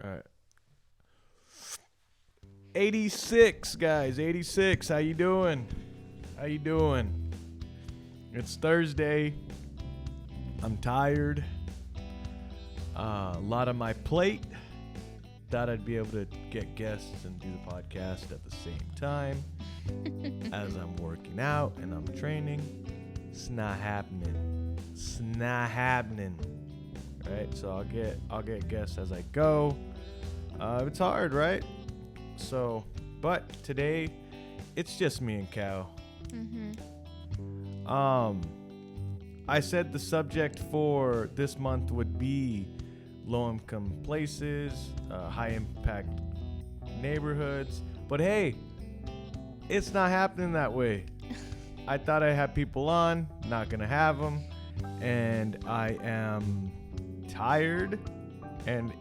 All right. 86, guys. 86. How you doing? How you doing? It's Thursday. I'm tired. A lot on my plate. Thought I'd be able to get guests and do the podcast at the same time as I'm working out and I'm training. It's not happening. It's not happening. Right? So I'll get guests as I go. It's hard, right? So, but today it's just me and Cal. I said the subject for this month would be low-income places, high-impact neighborhoods. But hey, it's not happening that way. I thought I had people on, not gonna have them, and I am tired. And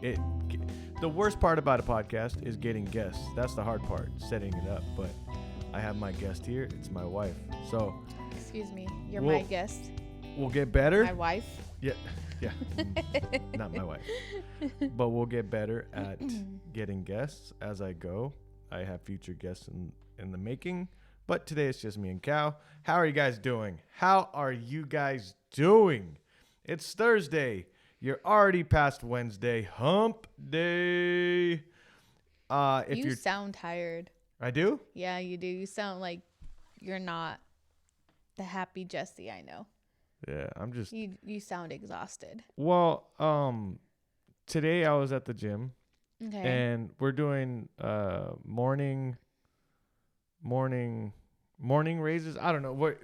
the worst part about a podcast is getting guests. That's the hard part, setting it up. But I have my guest here. It's my wife. So, excuse me, you're my guest. We'll get better. My wife. Yeah. Not my wife. But we'll get better at getting guests as I go. I have future guests in the making. But today it's just me and Cal. How are you guys doing? It's Thursday. You're already past Wednesday. Hump day. You sound tired. I do? Yeah, you do. You sound like you're not the happy Jesse I know. Yeah, I'm just... You sound exhausted. Well, today I was at the gym. Okay. And we're doing morning raises. I don't know.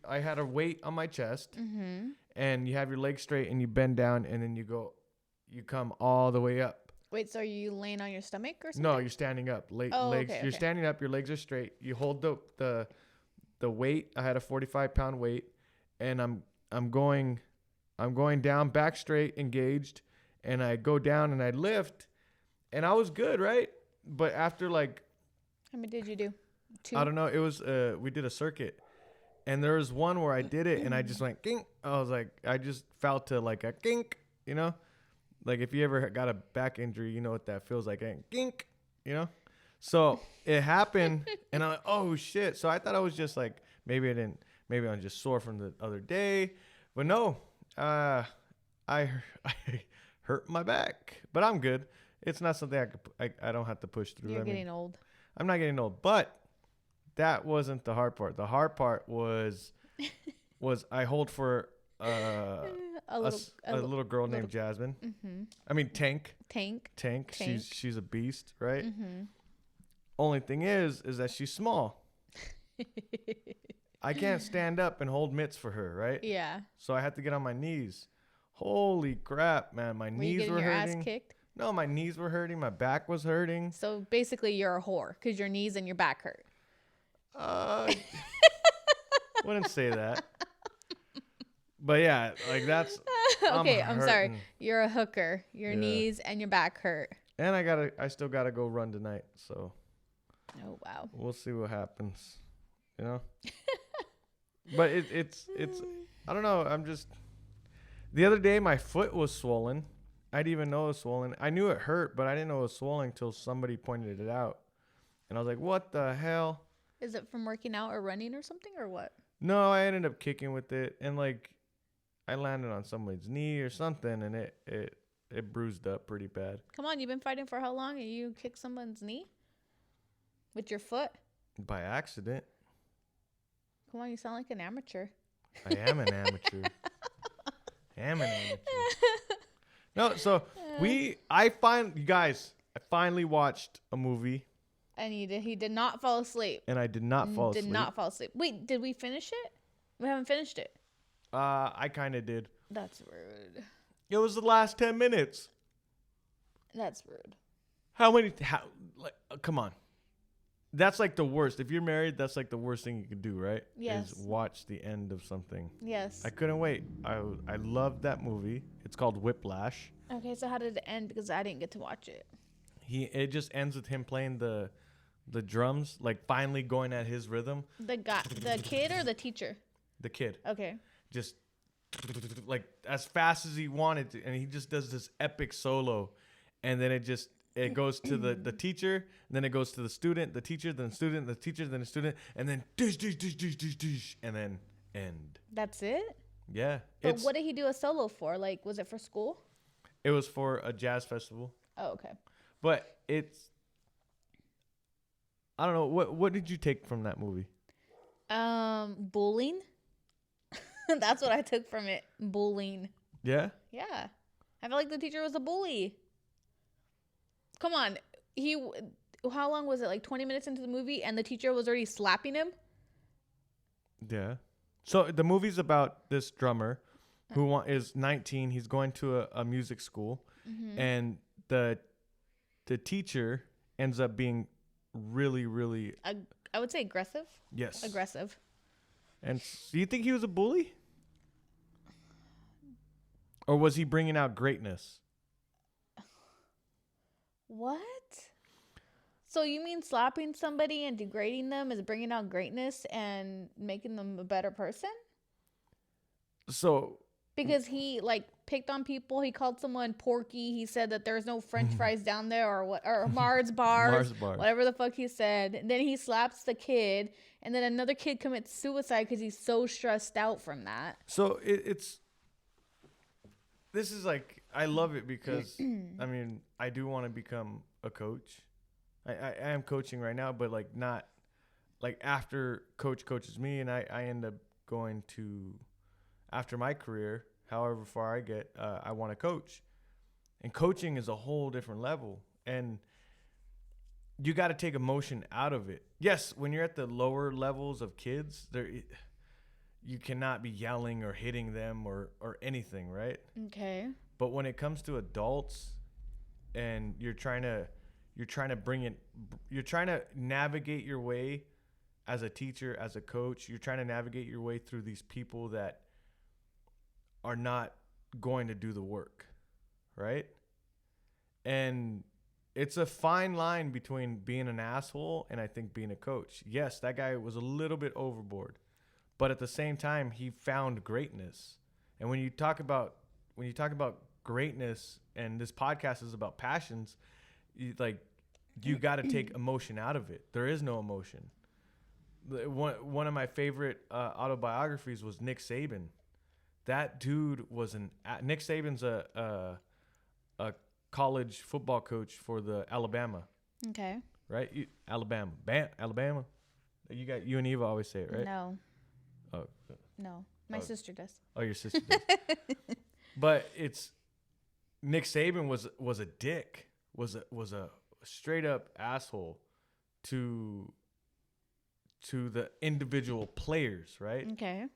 I had a weight on my chest. Mm-hmm. And you have your legs straight and you bend down and then you come all the way up. Wait, so are you laying on your stomach or something? No, you're standing up. Legs. Okay, you're standing up. Your legs are straight. You hold the weight. I had a 45-pound weight, and I'm going down, back straight, engaged, and I go down and I lift, and I was good, right? But after how many did you do? 2? I don't know. It was we did a circuit. And there was one where I did it and I just went kink. I was like, I just felt to like a kink, you know? Like if you ever got a back injury, you know what that feels like, kink, you know? So it happened and I'm like, oh shit. So I thought I was just like, maybe I'm just sore from the other day. But no, I hurt my back, but I'm good. It's not something I don't have to push through. You're getting old. I'm not getting old, but that wasn't the hard part. The hard part was I hold for a little girl named Jasmine. Mm-hmm. I mean Tank. Tank. She's a beast, right? Mm-hmm. Only thing is that she's small. I can't stand up and hold mitts for her, right? Yeah. So I had to get on my knees. Holy crap, man! My knees were hurting. Your ass kicked? No, my knees were hurting. My back was hurting. So basically, you're a whore because your knees and your back hurt. Wouldn't say that. But yeah, like that's okay. I'm sorry. You're a hooker. Your knees and your back hurt. And I still gotta go run tonight. So. Oh wow. We'll see what happens. You know. But it's I don't know. I'm just. The other day my foot was swollen. I didn't even know it was swollen. I knew it hurt, but I didn't know it was swollen until somebody pointed it out, and I was like, "What the hell?" Is it from working out or running or something or what? No, I ended up kicking with it, and like, I landed on someone's knee or something, and it bruised up pretty bad. Come on, you've been fighting for how long, and you kicked someone's knee with your foot? By accident. Come on, you sound like an amateur. I am an amateur. No, so I finally watched a movie. And he did not fall asleep. And I did not fall asleep. Wait, did we finish it? We haven't finished it. I kind of did. That's rude. It was the last 10 minutes. That's rude. Come on. That's like the worst. If you're married, that's like the worst thing you could do, right? Yes. Is watch the end of something. Yes. I couldn't wait. I loved that movie. It's called Whiplash. Okay, so how did it end? Because I didn't get to watch it. It just ends with him playing the drums, like finally going at his rhythm. The kid or the teacher? The kid. Okay. Just like as fast as he wanted to, and he just does this epic solo, and then it just it goes to the teacher, and then it goes to the student, the teacher, then the student, the teacher, then the student, and then dish, dish, dish, dish, dish, dish, and then end. That's it? Yeah. But what did he do a solo for? Like, was it for school? It was for a jazz festival. Oh, okay. But it's, I don't know. What did you take from that movie? Bullying. That's what I took from it. Bullying. Yeah? Yeah. I feel like the teacher was a bully. Come on. How long was it? Like 20 minutes into the movie and the teacher was already slapping him? Yeah. So the movie's about this drummer who is 19. He's going to a music school, and the teacher ends up being really, really... I would say aggressive. Yes. Aggressive. And do you think he was a bully? Or was he bringing out greatness? What? So you mean slapping somebody and degrading them is bringing out greatness and making them a better person? So... Because he like picked on people. He called someone porky. He said that there's no French fries down there or Mars bars, whatever the fuck he said. And then he slaps the kid, and then another kid commits suicide because he's so stressed out from that. So this is like, I love it because I mean, I do want to become a coach. I am coaching right now, but like not like after coach coaches me, and I end up going to, after my career, however far I get, I want to coach. And coaching is a whole different level. And you got to take emotion out of it. Yes, when you're at the lower levels of kids, you cannot be yelling or hitting them or anything, right? Okay. But when it comes to adults and you're trying to navigate your way as a teacher, as a coach, you're trying to navigate your way through these people that are not going to do the work, right? And it's a fine line between being an asshole and I think being a coach. Yes, that guy was a little bit overboard, but at the same time, he found greatness. And when you talk about greatness, and this podcast is about passions, you got to take emotion out of it. There is no emotion. One of my favorite autobiographies was Nick Saban. That dude was Nick Saban's a college football coach for the Alabama. Okay. Right? Alabama. Alabama. You and Eva always say it, right? No. Oh. No. My sister does. Oh, your sister does. But it's Nick Saban was a dick. Was a straight up asshole to the individual players, right? Okay.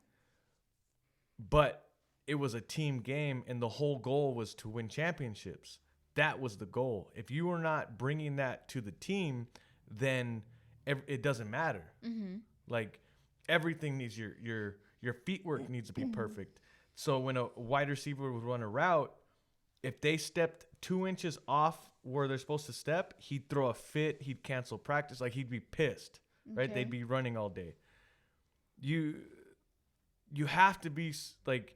But it was a team game, and the whole goal was to win championships. That was the goal. If you were not bringing that to the team, then it doesn't matter. Mm-hmm. Like everything needs your feet work needs to be perfect. So when a wide receiver would run a route, if they stepped 2 inches off where they're supposed to step, he'd throw a fit. He'd cancel practice. Like he'd be pissed, right? They'd be running all day. You have to be like,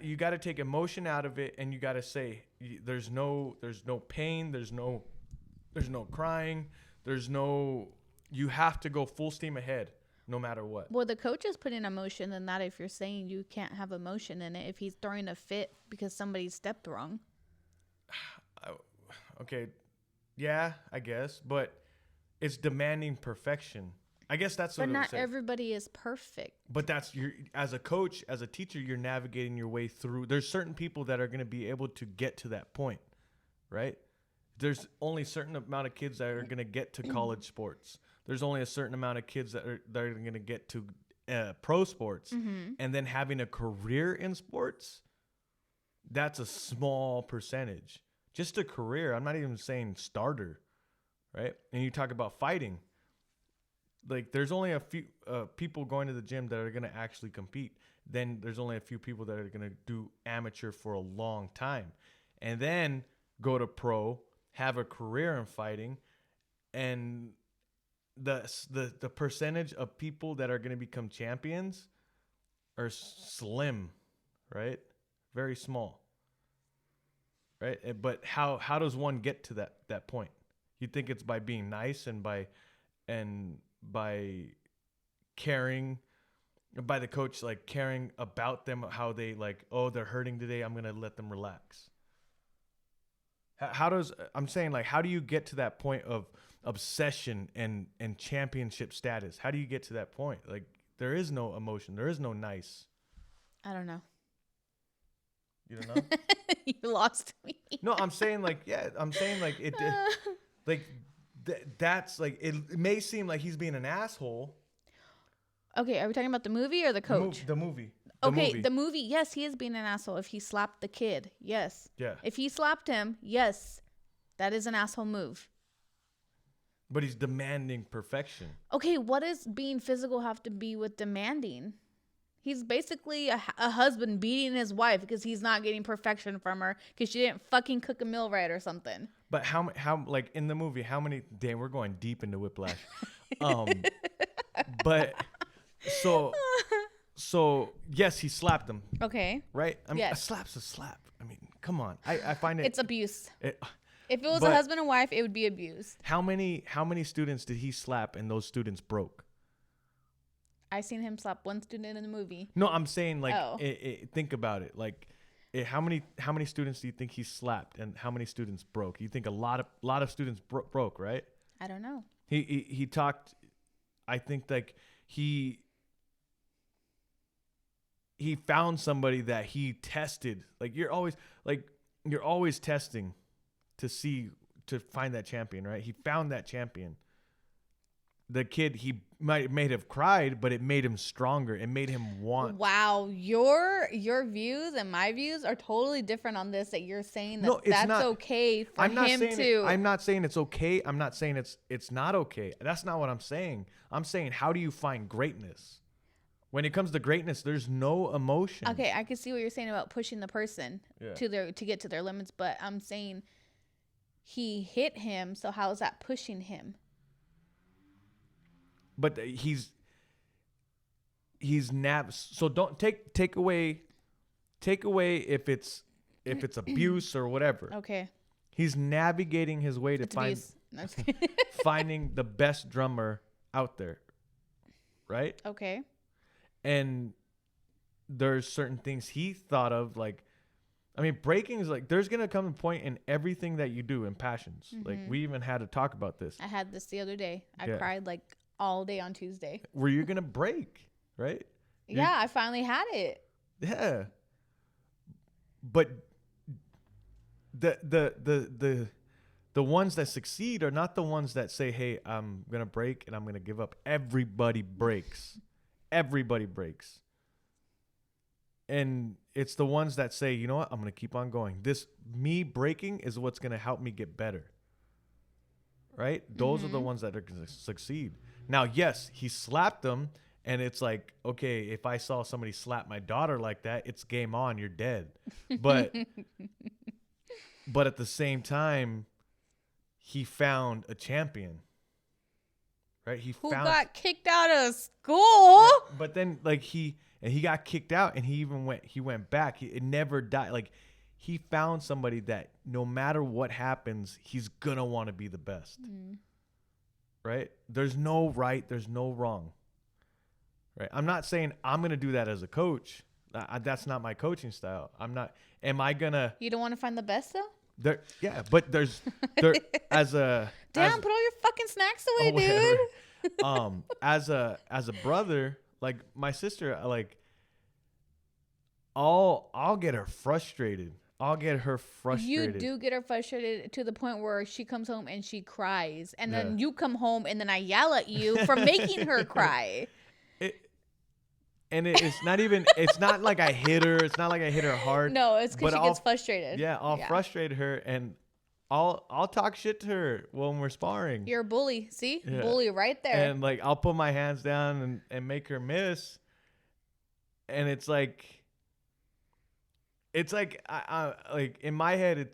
you got to take emotion out of it, and you got to say there's no pain, there's no crying, you have to go full steam ahead no matter what. Well, the coach is putting emotion in that. If you're saying you can't have emotion in it, if he's throwing a fit because somebody stepped wrong. Okay, yeah, I guess, but it's demanding perfection. I guess that's what. But not everybody is perfect. But that's as a coach, as a teacher, you're navigating your way through. There's certain people that are going to be able to get to that point, right? There's only a certain amount of kids that are going to get to college sports. There's only a certain amount of kids that are going to get to pro sports, and then having a career in sports. That's a small percentage. Just a career. I'm not even saying starter, right? And you talk about fighting. Like there's only a few people going to the gym that are going to actually compete. Then there's only a few people that are going to do amateur for a long time, and then go to pro, have a career in fighting, and the percentage of people that are going to become champions are slim, right? Very small. right? But how does one get to that point? You think it's by being nice and by caring, by the coach like caring about them, how they like, oh, they're hurting today, I'm gonna let them relax. How does, I'm saying, like, how do you get to that point of obsession and championship status? How do you get to that point? Like, there is no emotion, there is no nice. I don't know. You don't know? You lost me. No, I'm saying like, yeah, I'm saying like it, like that's like, it may seem like he's being an asshole. Okay, are we talking about the movie or the coach? The movie. The movie. Yes, he is being an asshole if he slapped the kid. Yes. Yeah. If he slapped him, yes, that is an asshole move. But he's demanding perfection. Okay, what does being physical have to be with demanding? He's basically a husband beating his wife because he's not getting perfection from her because she didn't fucking cook a meal right or something. But how like in the movie, how many, damn, we're going deep into whiplash. But so yes, he slapped him. Okay. Right? I mean, yes. A slap's a slap. I mean, come on. I find it. It's abuse. If it was a husband and wife, it would be abuse. How many students did he slap and those students broke? I seen him slap one student in the movie. No, I'm saying like, think about it. Like, how many students do you think he slapped and how many students broke? You think a lot of students broke, right? I don't know. He talked. I think like he found somebody that he tested. Like you're always testing to find that champion, right? He found that champion. The kid, he may have cried, but it made him stronger. It made him want. Wow, your views and my views are totally different on this. That you're saying that no, that's not, okay for him to. I'm not saying it's okay. I'm not saying it's not okay. That's not what I'm saying. I'm saying, how do you find greatness? When it comes to greatness, there's no emotion. Okay, I can see what you're saying about pushing the person to get to their limits, but I'm saying he hit him. So how is that pushing him? But he's so don't take away if it's abuse or whatever. Okay. He's navigating his way to finding the best drummer out there. Right? Okay. And there's certain things he thought of, like, I mean, breaking is like, there's going to come a point in everything that you do in passions. Mm-hmm. Like, we even had to talk about this. I had this the other day. I cried like all day on Tuesday. Were you going to break, right? Yeah, I finally had it. Yeah. But the ones that succeed are not the ones that say, hey, I'm going to break and I'm going to give up. Everybody breaks. Everybody breaks. And it's the ones that say, you know what, I'm going to keep on going. Me breaking is what's going to help me get better. Right? Those are the ones that are going to succeed. Now, yes, he slapped them. And it's like, okay, if I saw somebody slap my daughter like that, it's game on. You're dead. But at the same time, he found a champion. Right? Who got kicked out of school. Yeah, but then like he got kicked out and he went back. It never died. Like, he found somebody that no matter what happens, he's gonna want to be the best. Right? There's no right, there's no wrong. Right? I'm not saying I'm gonna do that as a coach. That's not my coaching style. I'm not. Am I gonna? You don't want to find the best though? But there's as a damn, put all your fucking snacks away, dude. As a brother, like my sister, like I'll get her frustrated. You do get her frustrated to the point where she comes home and she cries, and then you come home and then I yell at you for making her cry. It's not even. It's not like I hit her. It's not like I hit her hard. No, it's because she gets frustrated. Yeah, I'll frustrate her and I'll talk shit to her when we're sparring. You're a bully. See, bully right there. And like I'll put my hands down and make her miss. And it's like I like in my head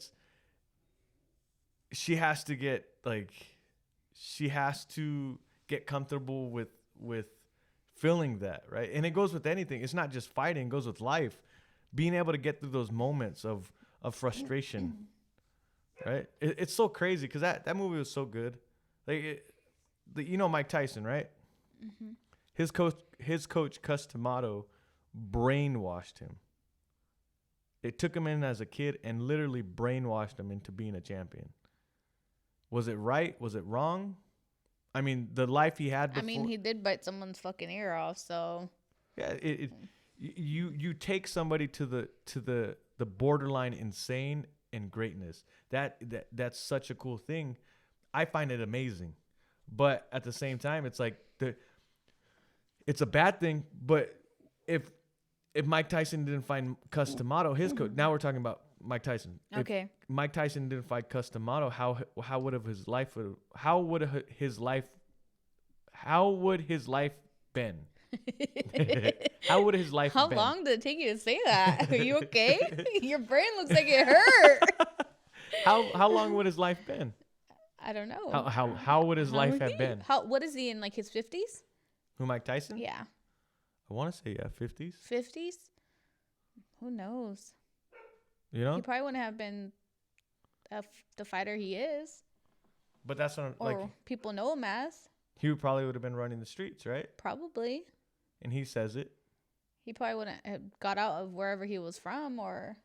she has to get comfortable with feeling that, right? And it goes with anything. It's not just fighting, it goes with life. Being able to get through those moments of frustration, right? It's so crazy because that movie was so good. Like, Mike Tyson, right? Mm-hmm. His coach Cus D'Amato brainwashed him. It took him in as a kid and literally brainwashed him into being a champion. Was it right? Was it wrong? I mean, the life he had before. I mean, he did bite someone's fucking ear off, so. Yeah, you take somebody to the borderline insane and greatness. That's such a cool thing. I find it amazing, but at the same time, it's like it's a bad thing. But if Mike Tyson didn't find Cus D'Amato, his coach. Now we're talking about Mike Tyson. Okay. If Mike Tyson didn't fight Cus D'Amato, how would his life been? How would his life been? How long did it take you to say that? Are you okay? Your brain looks like it hurt. How long would his life been? I don't know. How would his life have been? What is he in, like his 50s? Who, Mike Tyson? Yeah. I want to say 50s. 50s? Who knows? You know? He probably wouldn't have been the fighter he is. But that's what people know him as. He probably would have been running the streets, right? Probably. And he says it. He probably wouldn't have got out of wherever he was from, or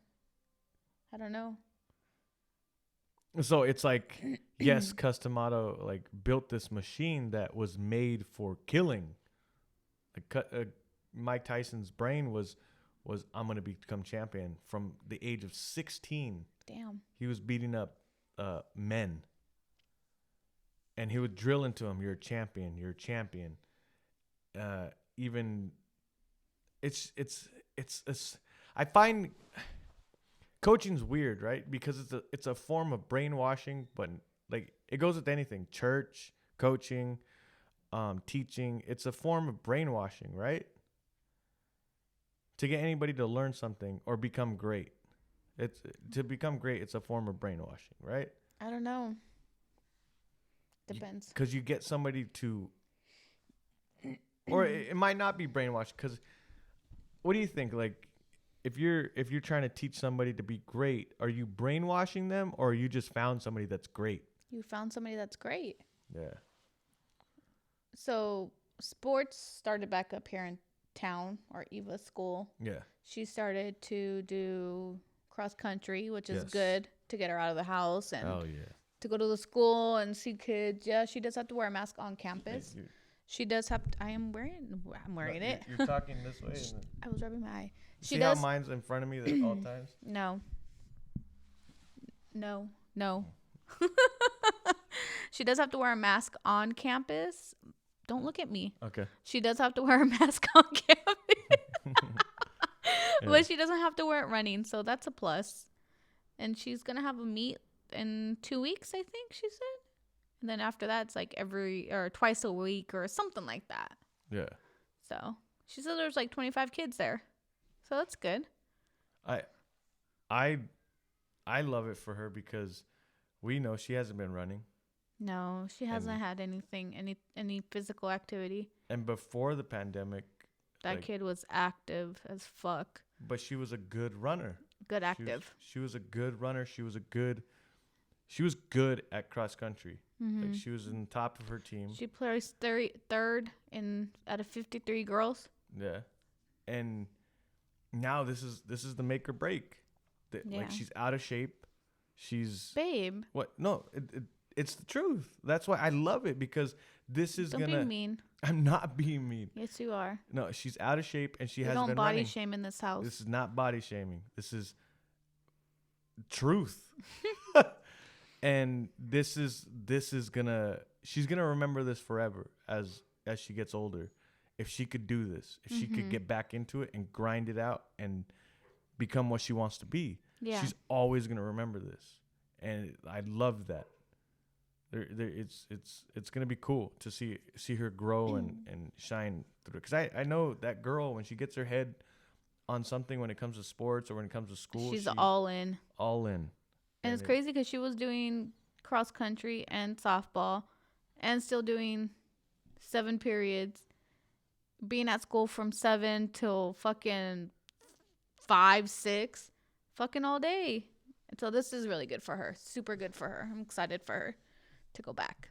I don't know. So it's like, yes, Cus D'Amato like built this machine that was made for killing. Like Mike Tyson's brain was I'm gonna become champion from the age of 16. Damn. He was beating up men, and he would drill into him, "You're a champion. You're a champion." Even it's I find coaching's weird, right? Because it's a form of brainwashing, but like it goes with anything. Church, coaching, teaching. It's a form of brainwashing, right? To get anybody to learn something or become great. To become great, it's a form of brainwashing, right? I don't know. Depends. Because you get somebody to, or it might not be brainwashed. Because what do you think? Like, if you're trying to teach somebody to be great, are you brainwashing them, or you just found somebody that's great? You found somebody that's great. Yeah. So sports started back up here in town, or Eva's school. Yeah. She started to do cross country, which is good to get her out of the house and to go to the school and see kids. Yeah, she does have to wear a mask on campus. She does have. I'm wearing it. You're talking this way. I was rubbing my eye. See how mine's in front of me at all times? No. She does have to wear a mask on campus. Don't look at me. Okay. She does have to wear a mask on campus. But she doesn't have to wear it running, so that's a plus. And she's going to have a meet in 2 weeks, I think she said. And then after that, it's like twice a week or something like that. Yeah. So she said there's like 25 kids there. So that's good. I love it for her because we know she hasn't been running. No, she hasn't had any physical activity. And before the pandemic, that kid was active as fuck. But she was a good runner. Good active. She was a good runner. She was good at cross country. Mm-hmm. Like she was in the top of her team. She placed third out of 53 girls. Yeah. And now this is the make or break. Like she's out of shape. She's babe. What? No, it's the truth. That's why I love it, because this is Don't be mean. I'm not being mean. Yes, you are. No, she's out of shape and she hasn't been running. Don't body shame in this house. This is not body shaming. This is truth. And she's gonna remember this forever as she gets older. If she could do this, if she could get back into it and grind it out and become what she wants to be, she's always gonna remember this. And I love that. It's gonna be cool to see her grow and shine through. Because I know that girl, when she gets her head on something, when it comes to sports or when it comes to school, she's all in. All in. And it's crazy because she was doing cross country and softball, and still doing 7 periods, being at school from 7 till fucking 5, 6, fucking all day. And so this is really good for her. Super good for her. I'm excited for her to go back.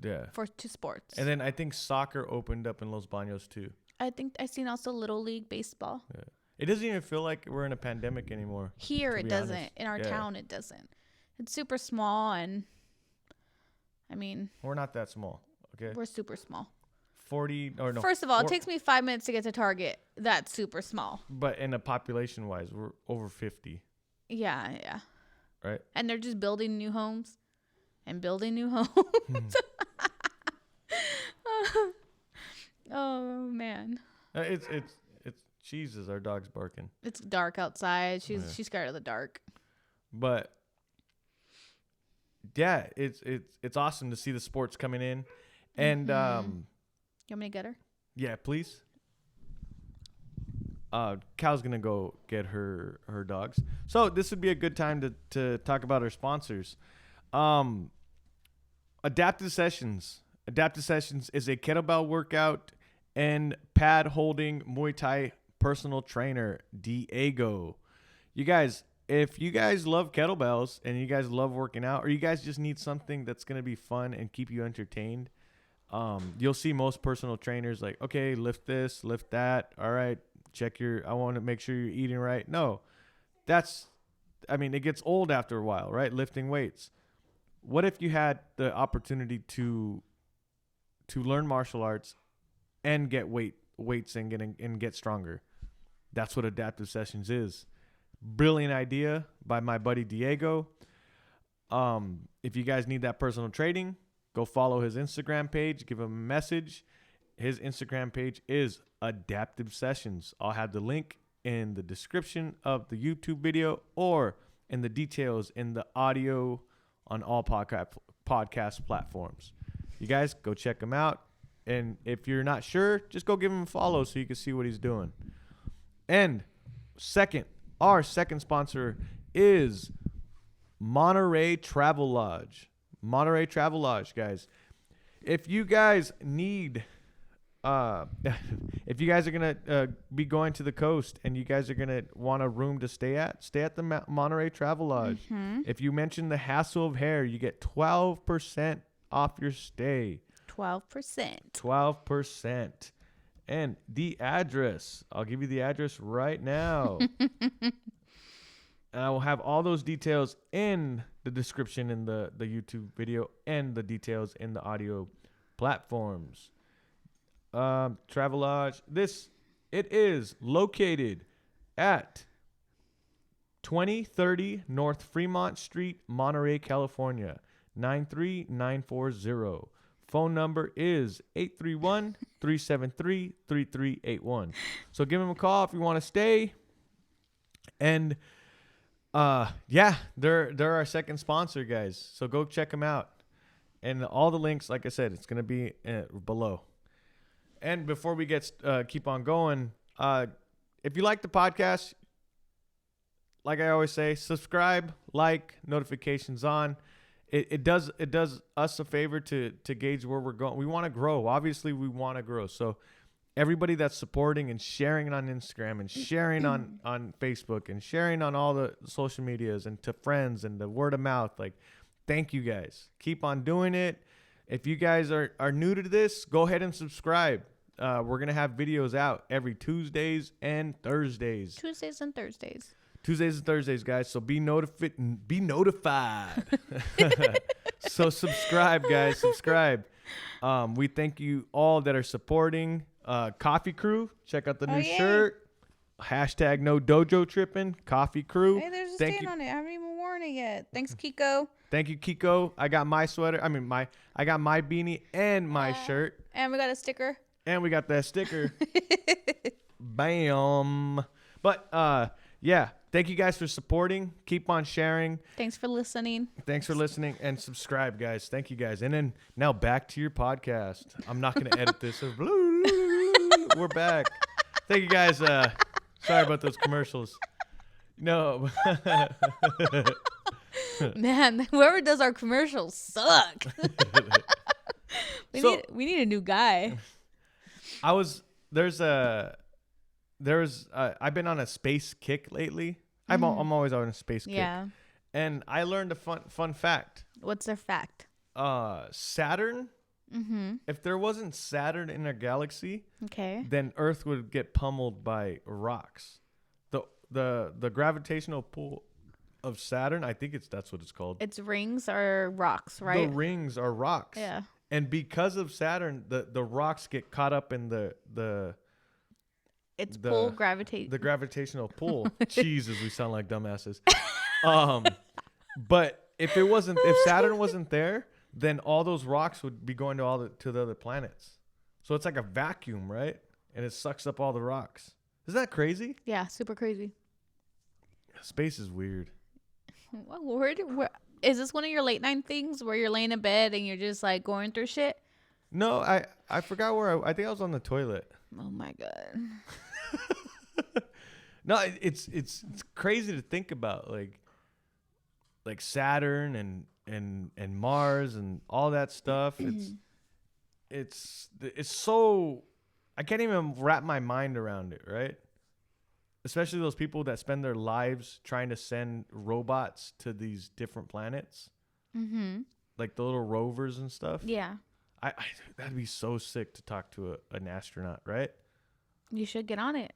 Yeah. To sports. And then I think soccer opened up in Los Baños too. I think I seen also Little League baseball. Yeah. It doesn't even feel like we're in a pandemic anymore. Here it doesn't. Honest. In our town it doesn't. It's super small, and I mean, we're not that small. Okay. We're super small. 40 or no. First of all, it takes me 5 minutes to get to Target. That's super small. But in a population wise, we're over 50. Yeah. Right. And they're just building new homes and building new homes. Oh man. It's Jesus, our dog's barking. It's dark outside. She's scared of the dark. But yeah, it's awesome to see the sports coming in. And you want me to get her? Yeah, please. Cal's gonna go get her dogs. So this would be a good time to talk about our sponsors. Adaptive Sessions. Adaptive Sessions is a kettlebell workout and pad holding Muay Thai personal trainer, Diego. You guys, if you guys love kettlebells and you guys love working out, or you guys just need something that's gonna be fun and keep you entertained, you'll see most personal trainers like, okay, lift this, lift that. All right, I want to make sure you're eating right. No, it gets old after a while, right? Lifting weights. What if you had the opportunity to learn martial arts and get weights and get stronger? That's what Adaptive Sessions is. Brilliant idea by my buddy Diego. If you guys need that personal training, go follow his Instagram page. Give him a message. His Instagram page is Adaptive Sessions. I'll have the link in the description of the YouTube video or in the details in the audio on all podcast platforms. You guys go check him out. And if you're not sure, just go give him a follow so you can see what he's doing. And our second sponsor is Monterey Travel Lodge. Monterey Travel Lodge, guys. If you guys need, if you guys are going to be going to the coast and you guys are going to want a room to stay at the Monterey Travel Lodge. Mm-hmm. If you mention the hassle of hair, you get 12% off your stay. 12%. And the address, I'll give you the address right now. And I will have all those details in the description in the YouTube video and the details in the audio platforms. Travel Lodge. It is located at 2030 North Fremont Street, Monterey, California, 93940. Phone number is 831-373-3381. So give them a call if you want to stay. And they're our second sponsor, guys. So go check them out. And all the links, like I said, it's going to be below. And before we keep on going, if you like the podcast, like I always say, subscribe, like, notifications on. It does us a favor to gauge where we're going. We want to grow. Obviously, we want to grow. So everybody that's supporting and sharing it on Instagram and sharing on Facebook and sharing on all the social medias and to friends and the word of mouth, like, thank you guys. Keep on doing it. If you guys are new to this, go ahead and subscribe. We're going to have videos out every Tuesdays and Thursdays. Tuesdays and Thursdays, guys. So be notified. So subscribe, guys. Subscribe. We thank you all that are supporting. Coffee Crew. Check out the new shirt. Hashtag no dojo tripping. Coffee Crew. Hey, there's a stain on it. I haven't even worn it yet. Thanks, Kiko. Thank you, Kiko. I got my sweater. I got my beanie and my shirt. And we got a sticker. And we got that sticker. Bam. But thank you guys for supporting. Keep on sharing. Thanks for listening. And subscribe, guys. Thank you, guys. And then now back to your podcast. I'm not going to edit this. We're back. Thank you, guys. Sorry about those commercials. No. Man, whoever does our commercials suck. We need a new guy. I've been on a space kick lately. I'm always on a space kick. Yeah. And I learned a fun fact. What's their fact? Saturn. Mm-hmm. If there wasn't Saturn in our galaxy, Okay. then Earth would get pummeled by rocks. The gravitational pull of Saturn, I think that's what it's called. Its rings are rocks, right? The rings are rocks. Yeah. And because of Saturn, the rocks get caught up in the pull gravitate. The gravitational pull. Jesus, we sound like dumbasses. But if Saturn wasn't there, then all those rocks would be going to the other planets. So it's like a vacuum, right? And it sucks up all the rocks. Isn't that crazy? Yeah, super crazy. Space is weird. What word? Is this one of your late night things where you're laying in bed and you're just like going through shit? No, I forgot where I think I was on the toilet. Oh my god. No, it's crazy to think about, like Saturn and Mars and all that stuff. It's so, I can't even wrap my mind around it, right? Especially those people that spend their lives trying to send robots to these different planets. Mm-hmm. Like the little rovers and stuff. Yeah. I that'd be so sick to talk to an astronaut, right? You should get on it.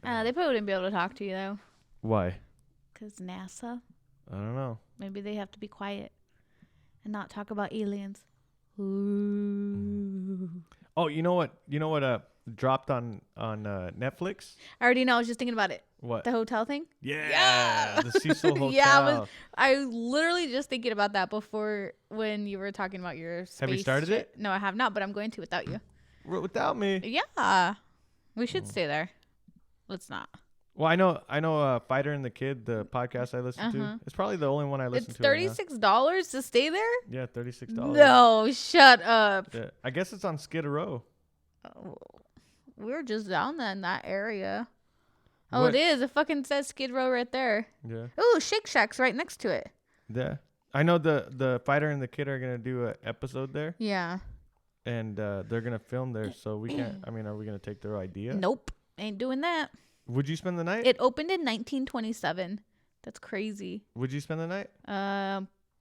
They probably wouldn't be able to talk to you though. Why? Because NASA. I don't know. Maybe they have to be quiet and not talk about aliens. Ooh. Oh, you know what? Dropped on Netflix. I already know. I was just thinking about it. What? The hotel thing? Yeah. The Cecil Hotel. Yeah, I was literally just thinking about that before when you were talking about your space. Have you started it? No, I have not, but I'm going to without you. Without me? Yeah. We should stay there. Let's not. Well, I know Fighter and the Kid, the podcast I listen to. It's probably the only one I listen to. It's $36 to stay there? Yeah, $36. No, shut up. Yeah. I guess it's on Skid Row. Oh, we were just down in that area. Oh, What? it is. It fucking says Skid Row right there. Yeah. Ooh, Shake Shack's right next to it. Yeah. I know the Fighter and the Kid are going to do an episode there. Yeah. And they're going to film there, so we can't. I mean, are we going to take their idea? Nope. Ain't doing that. Would you spend the night? It opened in 1927. That's crazy. Would you spend the night?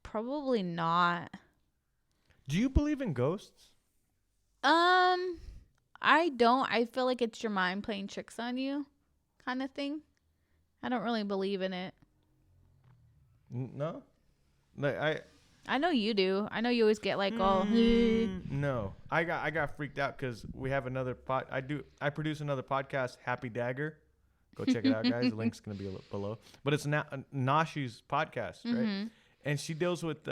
Probably not. Do you believe in ghosts? I don't. I feel like it's your mind playing tricks on you, kind of thing. I don't really believe in it. No? Like I know you do. I know you always get like all. No, I got freaked out because we have another I produce another podcast, Happy Dagger. Go check it out, guys. The link's gonna be below. But it's Nashi's podcast, right? And she deals with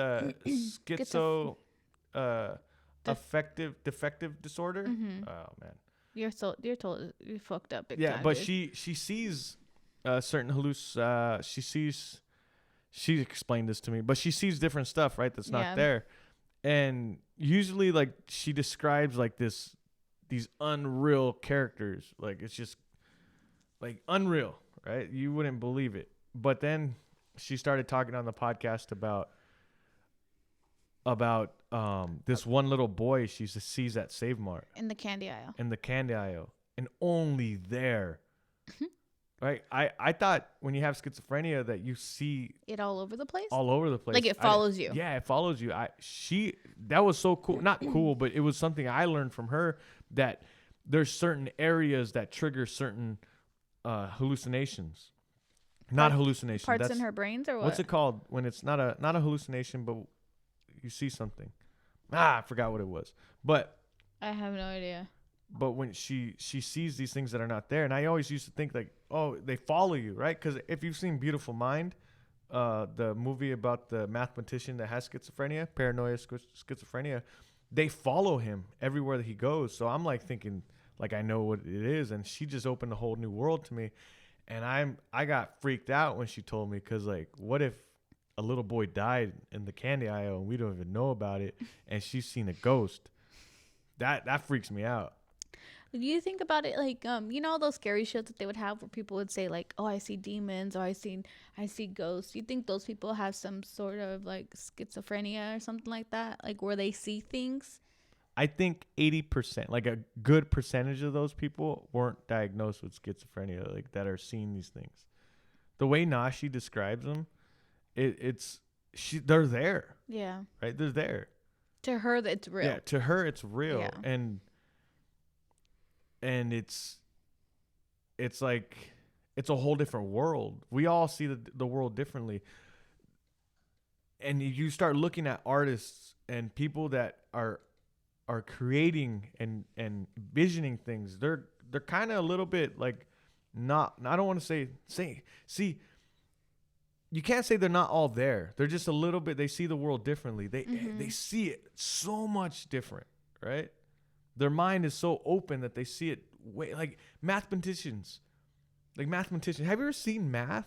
defective disorder. Oh man, you're fucked up. Big yeah, time, but dude. she sees certain she explained this to me, but she sees different stuff, right? That's not there. And usually like she describes like these unreal characters. Like it's just like unreal, right? You wouldn't believe it. But then she started talking on the podcast about this one little boy she sees at Save Mart. In the candy aisle. And only there. Right, I thought when you have schizophrenia that you see it all over the place. Like it follows you. Yeah, it follows you. That was so cool. Not cool, but it was something I learned from her that there's certain areas that trigger certain hallucinations. Not hallucinations. Parts in her brains or what? What's it called when it's not a hallucination, but you see something? I forgot what it was. But I have no idea. But when she sees these things that are not there, and I always used to think like, oh, they follow you, right? Because if you've seen Beautiful Mind, the movie about the mathematician that has schizophrenia, paranoia, schizophrenia, they follow him everywhere that he goes. So I'm like thinking, like I know what it is, and she just opened a whole new world to me, and I got freaked out when she told me, because like, what if a little boy died in the candy aisle and we don't even know about it, and she's seen a ghost? That freaks me out. Do you think about it like you know those scary shows that they would have where people would say like, oh, I see demons, or I see ghosts? You think those people have some sort of like schizophrenia or something like that, like where they see things? I think 80%, like a good percentage of those people weren't diagnosed with schizophrenia, like that are seeing these things. The way Nashi describes them, they're there. Yeah. Right? They're there. To her, it's real. Yeah, to her it's real. Yeah. And it's like it's a whole different world. We all see the world differently. And you start looking at artists and people that are creating and envisioning things. They're kind of a little bit like not. I don't want to say. See, you can't say they're not all there. They're just a little bit. They see the world differently. They see it so much different, right? Their mind is so open that they see it way like mathematicians. Have you ever seen math?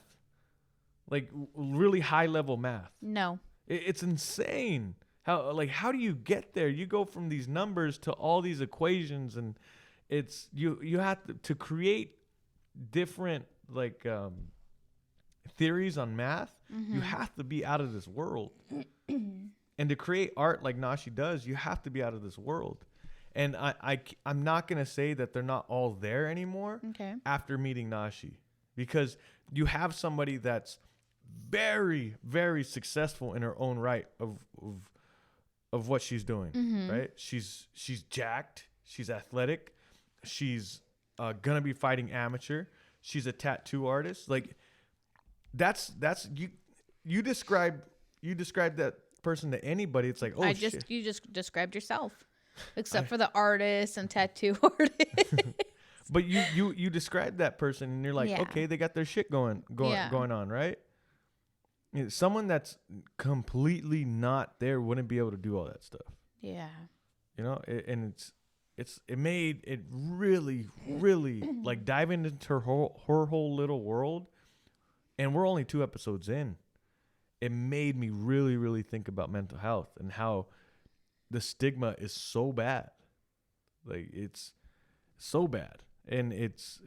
Like really high level math? No. It's insane. How do you get there? You go from these numbers to all these equations, and it's you have to create different theories on math. You have to be out of this world. And to create art like Nashi does, you have to be out of this world. And I'm not going to say that they're not all there anymore after meeting Nashi, because you have somebody that's very, very successful in her own right of what she's doing, right? She's jacked. She's athletic. She's going to be fighting amateur. She's a tattoo artist. Like that's you describe that person to anybody. It's like, shit. You just described yourself. Except for the artist and tattoo artist. But you describe that person and you're like, okay, they got their shit going on, right? You know, someone that's completely not there wouldn't be able to do all that stuff. Yeah. You know, it made it really, really like diving into her whole little world. And we're only 2 episodes in. It made me really, really think about mental health and how the stigma is so bad. Like it's so bad. And it's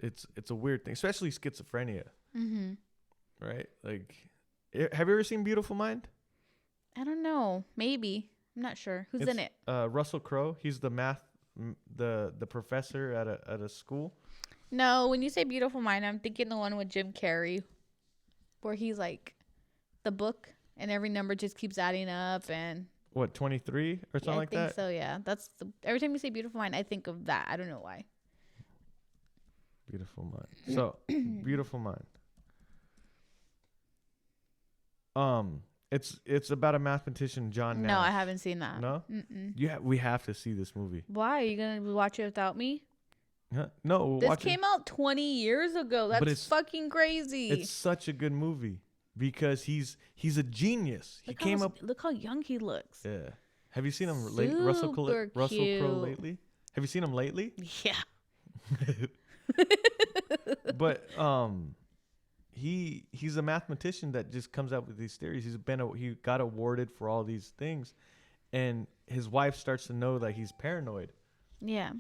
a weird thing, especially schizophrenia. Right? Like, have you ever seen Beautiful Mind? I don't know. Maybe. I'm not sure. Who's in it? Russell Crowe. He's the the professor at a school. No, when you say Beautiful Mind, I'm thinking the one with Jim Carrey, where he's like the book and every number just keeps adding up and. What, 23 or something like that? I think so, yeah. That's every time you say Beautiful Mind, I think of that. I don't know why. Beautiful Mind. So, Beautiful Mind. It's about a mathematician, John Nash. No, I haven't seen that. No? We have to see this movie. Why? Are you going to watch it without me? Huh? No. This came out 20 years ago. That's fucking crazy. It's such a good movie. Because he's a genius. Look how young he looks. Yeah. Have you seen him Russell Crowe lately? Have you seen him lately? Yeah. But he's a mathematician that just comes out with these theories. He got awarded for all these things, and his wife starts to know that he's paranoid. Yeah.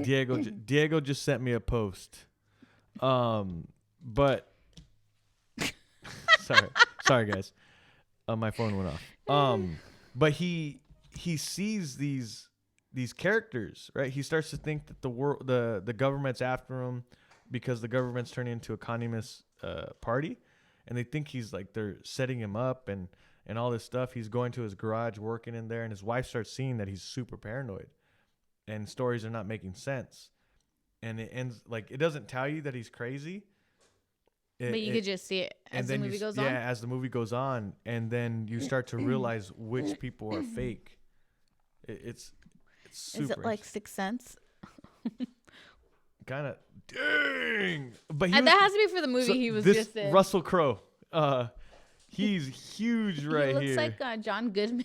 Diego just sent me a post. But sorry guys, my phone went off. But he sees these characters, right? He starts to think that the government's after him because the government's turning into a communist party, and they think they're setting him up and all this stuff. He's going to his garage, working in there, and his wife starts seeing that he's super paranoid and stories are not making sense, and it ends it doesn't tell you that he's crazy. But you could just see it as the movie goes on? Yeah, as the movie goes on. And then you start to realize which people are fake. It's super. Is it like Sixth Sense? Kind of. Dang! But that has to be for the movie he was just in. Russell Crowe. He's huge right here. He looks like John Goodman.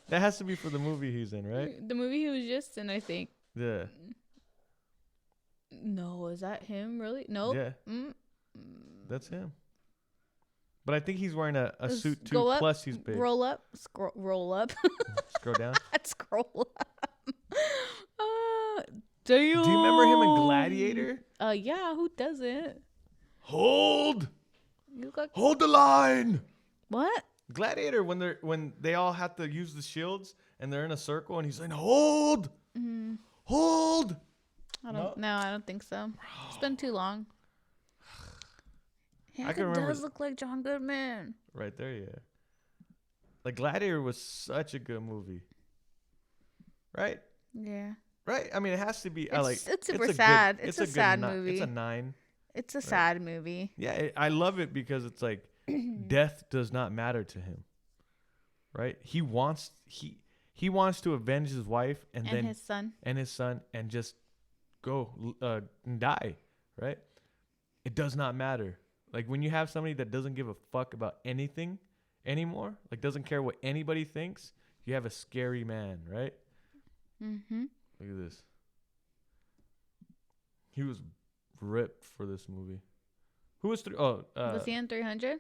That has to be for the movie he's in, right? The movie he was just in, I think. Yeah. No, is that him really? No. Yeah. That's him. But I think he's wearing a suit too. Up, plus he's big. Roll up. Scroll up. Scroll down. Scroll up. Do you remember him in Gladiator? Yeah. Who doesn't? Hold the line. What? Gladiator, when they all have to use the shields and they're in a circle and he's saying hold. Hold. I don't think so. It's been too long. Yeah, it does look like John Goodman. Right there, yeah. Like Gladiator was such a good movie. Right? Yeah. Right? I mean, it has to be. It's super sad. It's a sad movie. It's a 9. It's a sad movie. Yeah, I love it because it's like death does not matter to him. Right? He wants to avenge his wife and then his son and just go and die. Right? It does not matter. Like when you have somebody that doesn't give a fuck about anything anymore, like doesn't care what anybody thinks, you have a scary man, right? Mm-hmm. Look at this. He was ripped for this movie. Who was was he in 300?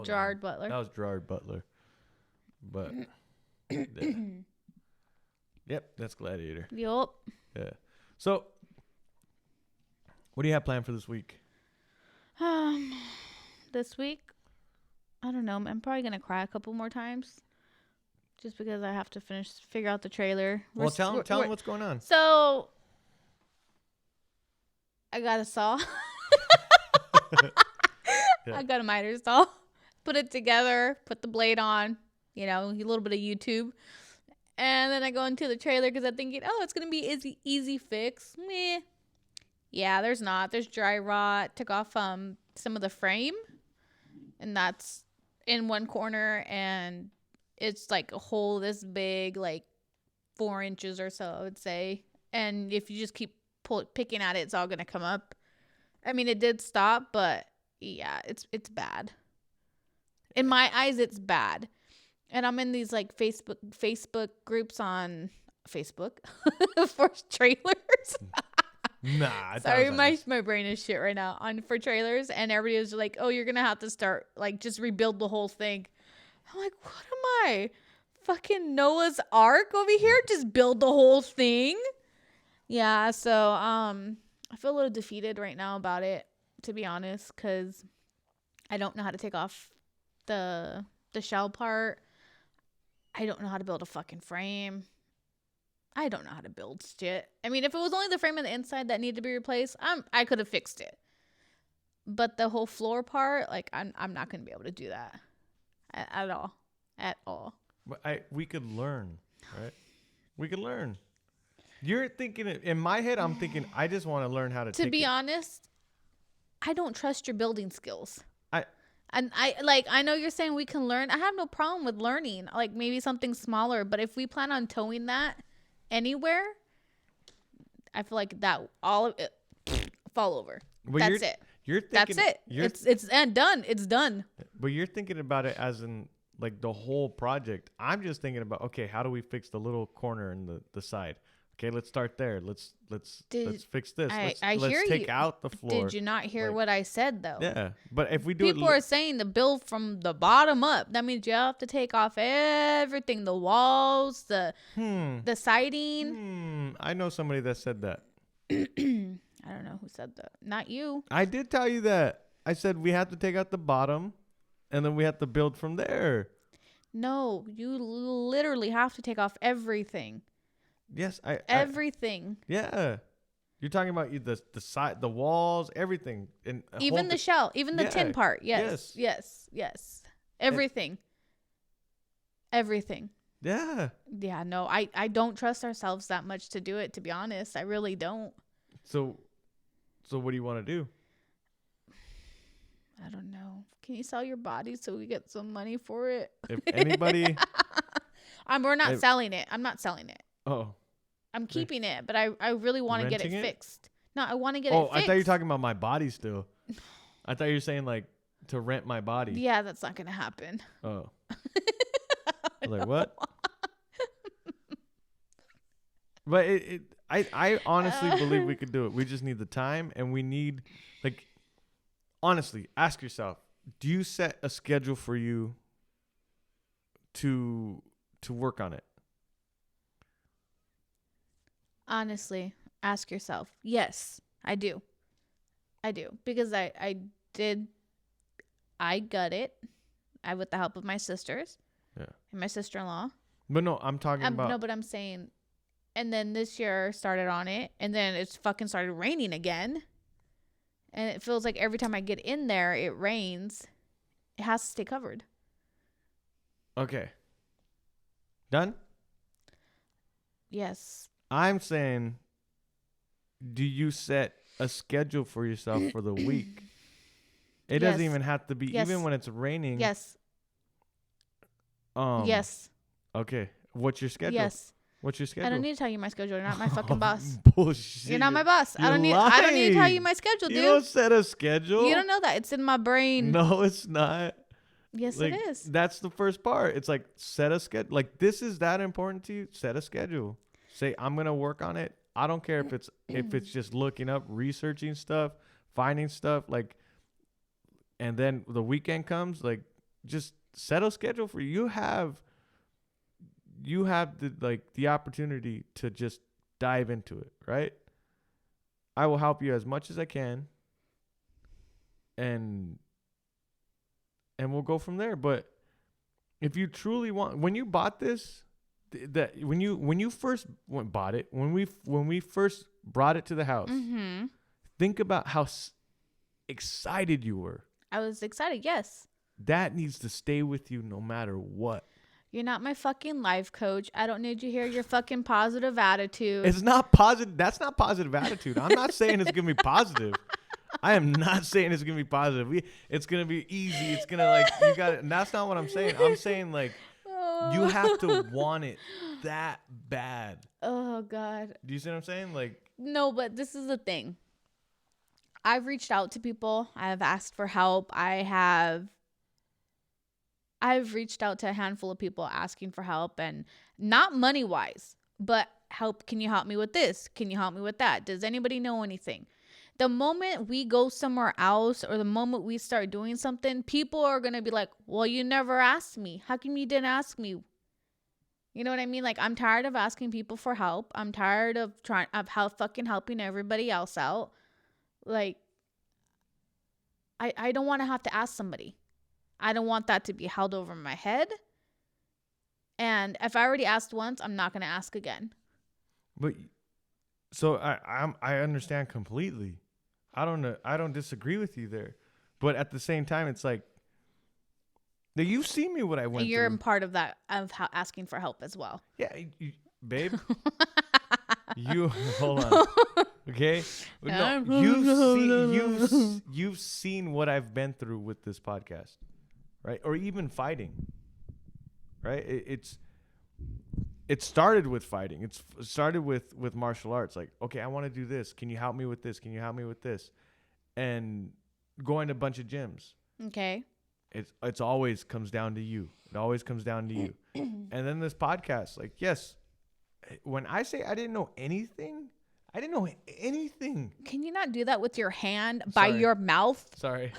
Gerard Butler. That was Gerard Butler. But yep, that's Gladiator. Yup. Yeah. So, what do you have planned for this week? This week, I don't know. I'm probably gonna cry a couple more times, just because I have to figure out the trailer. Well, tell them what's going on. So, I got a saw. Yeah. I got a miter saw. Put it together. Put the blade on. You know, a little bit of YouTube. And then I go into the trailer because I'm thinking, oh, it's gonna be easy fix. Meh. Yeah, there's not. There's dry rot. Took off some of the frame, and that's in one corner, and it's like a hole this big, like 4 inches or so, I would say. And if you just keep picking at it, it's all gonna come up. I mean, it did stop, but yeah, it's bad. In my eyes, it's bad. And I'm in these like Facebook groups on Facebook for trailers. Nah, sorry, my brain is shit right now for trailers, and everybody is like, "Oh, you're gonna have to start like just rebuild the whole thing." I'm like, "What am I, fucking Noah's Ark over here? Just build the whole thing?" Yeah, so I feel a little defeated right now about it, to be honest, because I don't know how to take off the shell part. I don't know how to build a fucking frame. I don't know how to build shit. I mean, if it was only the frame on the inside that needed to be replaced, I could have fixed it. But the whole floor part, like, I'm not going to be able to do that at all. At all. But we could learn, right? We could learn. You're thinking, in my head, I'm thinking, I just want to learn how to be honest, I don't trust your building skills. I know you're saying we can learn. I have no problem with learning, like maybe something smaller. But if we plan on towing that anywhere, I feel like that all of it fall over. Well, that's it. You're thinking, that's it. It's done. It's done. But you're thinking about it as in like the whole project. I'm just thinking about, okay, how do we fix the little corner in the side? Okay, let's start there. Let's fix this. Let's take out the floor. Did you not hear what I said though? Yeah, but if we do people are saying to build from the bottom up. That means you have to take off everything: the walls, the siding. I know somebody that said that. I don't know who said that. Not you. I did tell you that. I said we have to take out the bottom, and then we have to build from there. No, you literally have to take off everything. Yes, everything. Yeah, you're talking about the side, the walls, everything, and even the shell, even the tin part. Yes. Everything. Everything. Yeah. Yeah. No, I don't trust ourselves that much to do it. To be honest, I really don't. So what do you want to do? I don't know. Can you sell your body so we get some money for it? If anybody, we're not selling it. I'm not selling it. Oh. I'm keeping it, but I really want to get it fixed. No, I want to get it fixed. Oh, I thought you were talking about my body still. I thought you were saying like to rent my body. Yeah, that's not going to happen. Oh. I was like, what? But I honestly believe we could do it. We just need the time, and we need, like, honestly, ask yourself, do you set a schedule for you to work on it? Honestly, ask yourself. Yes, I do. Because I gut it. With the help of my sisters. Yeah. And my sister-in-law. But no, I'm talking about. No, but I'm saying, and then this year started on it, and then it's fucking started raining again. And it feels like every time I get in there, it rains. It has to stay covered. Okay. Done? Yes. I'm saying, do you set a schedule for yourself for the week? It doesn't even have to be, even when it's raining. Yes. Yes. Okay. What's your schedule? Yes. What's your schedule? I don't need to tell you my schedule. You're not my fucking boss. Bullshit. You're not my boss. I don't need to tell you my schedule, dude. You don't set a schedule. You don't know that. It's in my brain. No, it's not. Yes, like, it is. That's the first part. It's like, set a schedule. Like, this is that important to you. Set a schedule. Say, I'm gonna work on it. I don't care if it's just looking up, researching stuff, finding stuff. Like, and then the weekend comes. Like, just set a schedule for you. You have the opportunity to just dive into it, right? I will help you as much as I can, and we'll go from there. But if you truly want, when you bought this, when you first bought it, when we first brought it to the house, think about how excited you were. I was excited. Yes. That needs to stay with you no matter what. You're not my fucking life coach. I don't need to hear your fucking positive attitude. It's not positive. That's not positive attitude. I'm not saying it's going to be positive. I am not saying it's going to be positive. It's going to be easy. It's going to you got it. And that's not what I'm saying. I'm saying you have to want it that bad. Oh, God. Do you see what I'm saying? No, but this is the thing. I've reached out to people. I've asked for help. I've reached out to a handful of people asking for help, and not money wise, but help. Can you help me with this? Can you help me with that? Does anybody know anything? The moment we go somewhere else, or the moment we start doing something, people are going to be like, well, you never asked me. How come you didn't ask me? You know what I mean? I'm tired of asking people for help. I'm tired of fucking helping everybody else out. I don't want to have to ask somebody. I don't want that to be held over my head. And if I already asked once, I'm not going to ask again. But so I understand completely. I don't disagree with you there. But at the same time, it's like, you've seen me what I went through. You're in part of that, of asking for help as well. Yeah, babe. Hold on. Okay? No, you've seen what I've been through with this podcast. Right? Or even fighting. Right? It started with fighting. It started with martial arts. Okay, I want to do this. Can you help me with this? Can you help me with this? And going to a bunch of gyms. Okay. It's always comes down to you. It always comes down to you. And then this podcast, yes, when I say I didn't know anything, I didn't know anything. Can you not do that with your hand by your mouth? Sorry.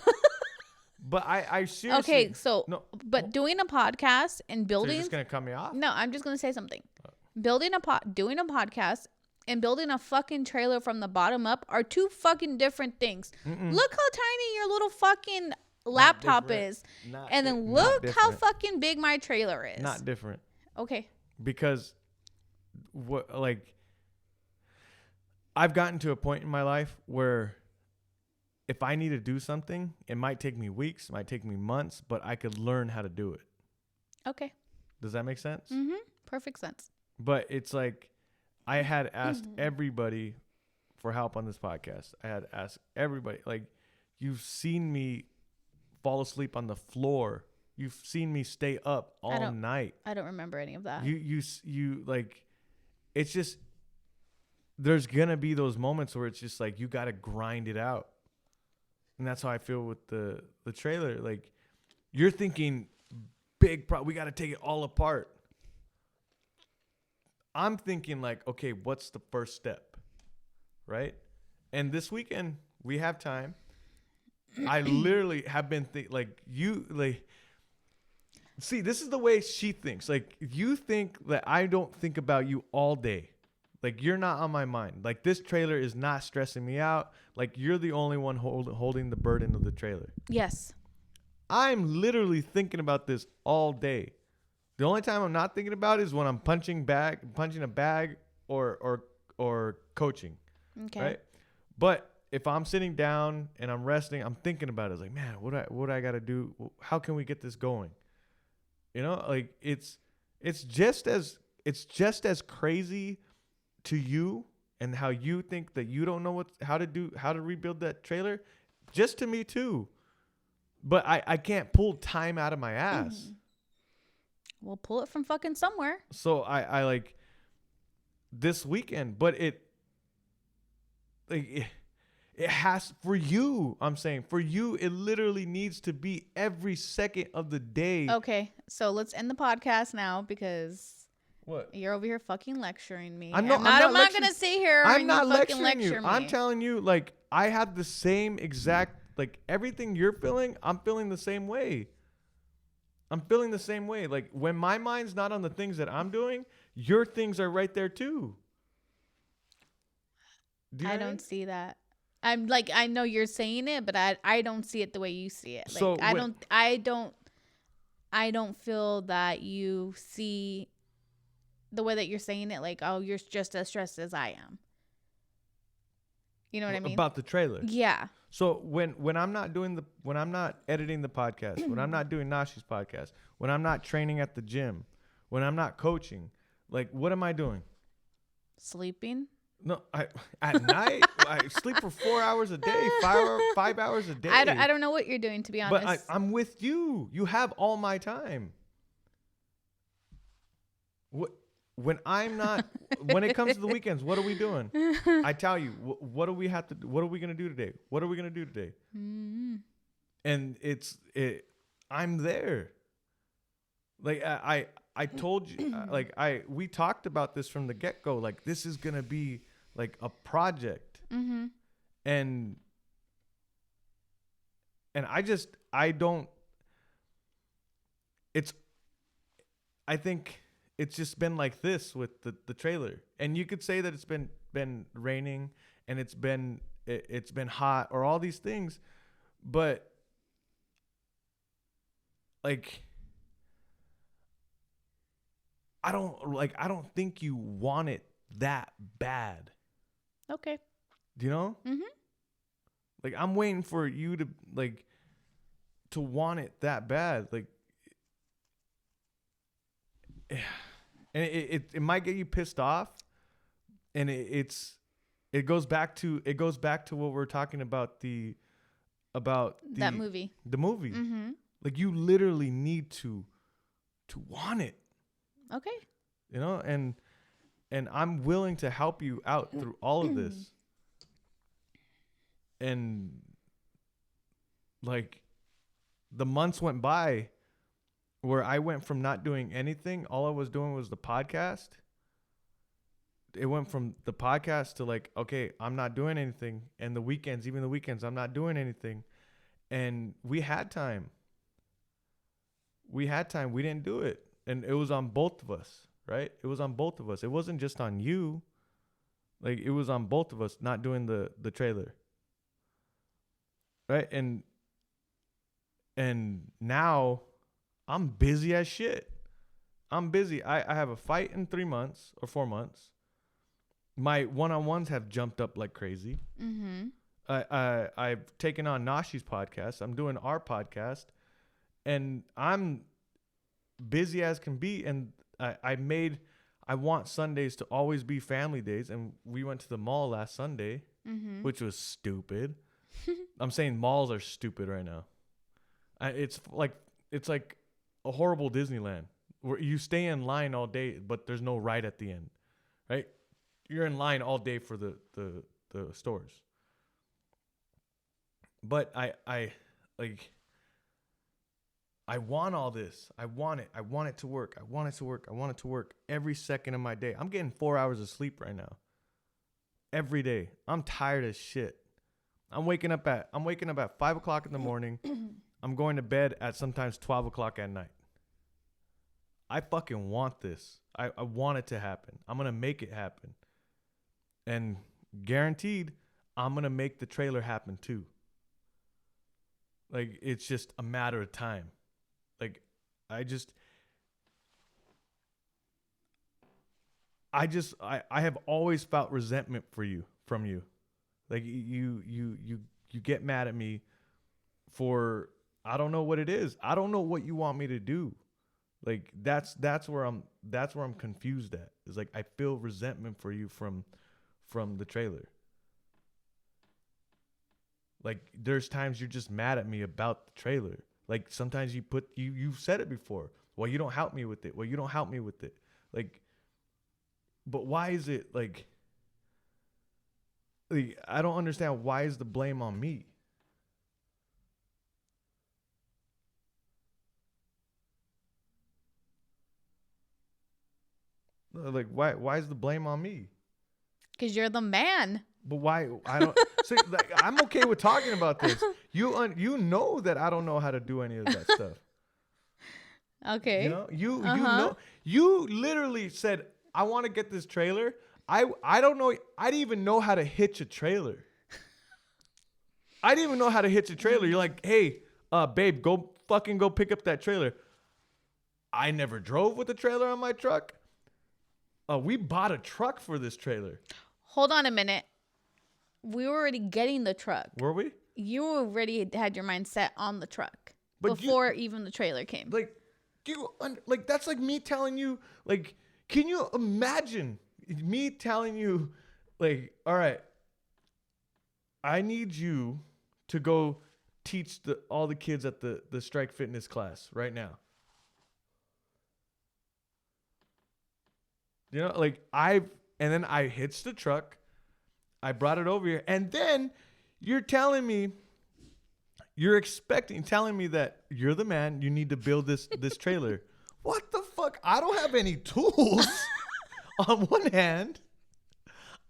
But I seriously. Okay, so but doing a podcast and building. So you're just gonna cut me off? No, I'm just gonna say something. Doing a podcast and building a fucking trailer from the bottom up are two fucking different things. Mm-mm. Look how tiny your little fucking laptop is, and then look how fucking big my trailer is. Not different. Okay. Because I've gotten to a point in my life where, if I need to do something, it might take me weeks, it might take me months, but I could learn how to do it. Okay. Does that make sense? Mm-hmm. Perfect sense. But it's I had asked everybody for help on this podcast. I had asked everybody. You've seen me fall asleep on the floor. You've seen me stay up all night. I don't remember any of that. You it's just, there's gonna be those moments where it's just you gotta grind it out. And that's how I feel with the trailer. You're thinking big we got to take it all apart. I'm thinking okay, what's the first step? Right? And this weekend we have time. I literally have been see, this is the way she thinks. You think that I don't think about you all day. You're not on my mind. This trailer is not stressing me out. You're the only one holding the burden of the trailer. Yes. I'm literally thinking about this all day. The only time I'm not thinking about it is when I'm punching a bag or coaching. Okay. Right? But if I'm sitting down and I'm resting, I'm thinking about it. It's like, man, what I got to do? How can we get this going? You know, like it's just as crazy to you and how you think that you don't know how to rebuild that trailer, just to me too. But I can't pull time out of my ass. We'll pull it from fucking somewhere. So I like this weekend, but it has, for you, I'm saying for you, it literally needs to be every second of the day. Okay, so let's end the podcast now because what? You're over here fucking lecturing me. I'm not gonna sit here. I'm and not you fucking lecturing you. lecture me. I'm telling you, like, I have the same exact, like, everything you're feeling, I'm feeling the same way. I'm feeling the same way. Like, when my mind's not on the things that I'm doing, your things are right there too. I don't see that. I'm like, I know you're saying it, but I don't see it the way you see it. Like, so I don't feel that you see the way that you're saying it. Like, oh, you're just as stressed as I am. You know what I mean? About the trailer. Yeah. So when I'm not editing the podcast, when I'm not doing Nashi's podcast, when I'm not training at the gym, when I'm not coaching, like, what am I doing? Sleeping. No, at night I sleep for 4 hours a day, 5 hours a day. I don't know what you're doing, to be honest. But I'm with you. You have all my time. When I'm not, when it comes to the weekends, what are we doing? I tell you, what do we have to do? What are we gonna do today? What are we gonna do today? Mm-hmm. And I'm there. Like I told you, we talked about this from the get-go. Like, this is gonna be like a project. Mm-hmm. And I think it's just been like this with the trailer. And you could say that it's been raining and it's been hot or all these things, but like, I don't think you want it that bad. Okay. Do you know? Mm-hmm. Like, I'm waiting for you to want it that bad. Like, and it might get you pissed off, and it goes back to what we're talking about that movie. The movie. Mm-hmm. Like, you literally need to want it. Okay. You know, and I'm willing to help you out through all of this. And like, the months went by where I went from not doing anything. All I was doing was the podcast. It went from the podcast to like, okay, I'm not doing anything. And even the weekends, I'm not doing anything. And we had time. We didn't do it. And it was on both of us, right? It was on both of us. It wasn't just on you. Like, it was on both of us not doing the trailer. Right? And now I'm busy as shit. I'm busy. I have a fight in 3 months or 4 months. My one-on-ones have jumped up like crazy. Mm-hmm. I've taken on Nashi's podcast. I'm doing our podcast. And I'm busy as can be. And I want Sundays to always be family days. And we went to the mall last Sunday, mm-hmm. which was stupid. I'm saying malls are stupid right now. It's like a horrible Disneyland where you stay in line all day, but there's no ride at the end, right? You're in line all day for the stores. But I want all this. I want it. I want it to work. I want it to work every second of my day. I'm getting 4 hours of sleep right now. Every day. I'm tired as shit. I'm waking up at 5 o'clock in the morning. I'm going to bed at sometimes 12 o'clock at night. I fucking want this. I want it to happen. I'm going to make it happen. And guaranteed, I'm going to make the trailer happen too. Like, it's just a matter of time. Like, I have always felt resentment from you. Like you get mad at me for, I don't know what it is. I don't know what you want me to do. Like that's where I'm confused at. It's like I feel resentment for you from the trailer. Like there's times you're just mad at me about the trailer. Like sometimes you've said it before. Well, you don't help me with it. Well, you don't help me with it. Like, but why is it like I don't understand, why is the blame on me? Like why is the blame on me? Because you're the man. But why? I don't see. Like, I'm okay with talking about this. You know that I don't know how to do any of that stuff. Okay. You know, you know, you literally said, I want to get this trailer. I don't know. I didn't even know how to hitch a trailer. I didn't even know how to hitch a trailer. You're like, hey, babe, go pick up that trailer. I never drove with a trailer on my truck. We bought a truck for this trailer. Hold on a minute. We were already getting the truck. Were we? You already had your mind set on the truck before even the trailer came. Like, that's like me telling you, like, can you imagine me telling you, like, all right, I need you to go teach all the kids at the Strike Fitness class right now. You know, like and then I hitched the truck. I brought it over here. And then you're telling me that you're the man. You need to build this trailer. What the fuck? I don't have any tools. On one hand,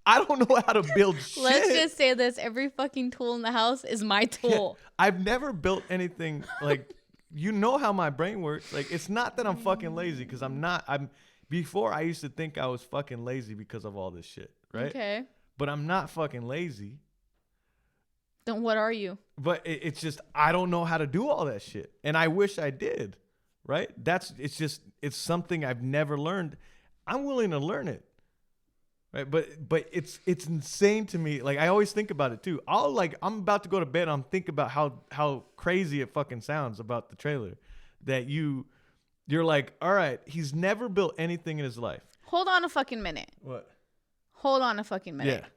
I don't know how to build shit. Let's just say this. Every fucking tool in the house is my tool. Yeah, I've never built anything like, you know how my brain works. Like, it's not that I'm fucking lazy, because I'm not. Before, I used to think I was fucking lazy because of all this shit, right? Okay. But I'm not fucking lazy. Then what are you? But it's just, I don't know how to do all that shit. And I wish I did, right? It's something I've never learned. I'm willing to learn it, right? But it's insane to me. Like, I always think about it too. I'm about to go to bed. I'm thinking about how crazy it fucking sounds about the trailer. That you're like, all right, he's never built anything in his life. Hold on a fucking minute. What? Hold on a fucking minute. Yeah.